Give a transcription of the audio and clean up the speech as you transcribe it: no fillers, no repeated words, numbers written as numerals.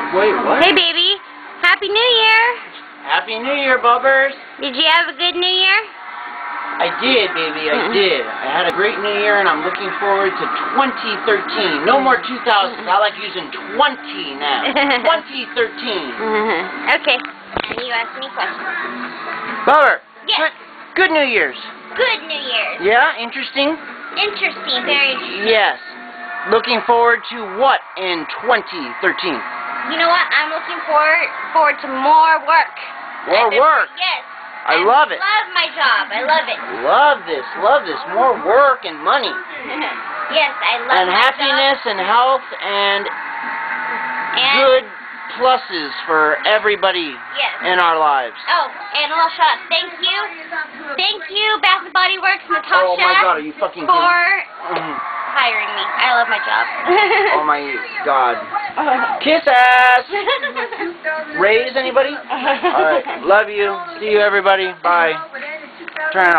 Wait, what? Hey, baby. Happy New Year. Happy New Year, Bubbers. Did you have a good New Year? I did, baby, I did. I had a great New Year, and I'm looking forward to 2013. No more 2000s. I like using 20 now. 2013. Okay. And you ask me questions. Bubber. Yes. Good New Year's. Good New Year's. Yeah, interesting? Interesting. Very interesting. Yes. Looking forward to what in 2013? You know what? I'm looking forward to more work. More work? Yes. I love it. Love my job. I love it. Love this. More work and money. Yes, I love and my happiness job. and health and good pluses for everybody in our lives. Oh, and a little shout out. Thank you, Bath and Body Works, Natasha. Oh my God, are you fucking for kidding? hiring me. I love my job. Oh my God. Kiss ass. Raise anybody? All right. Love you. See you, everybody. Bye. Turn it off.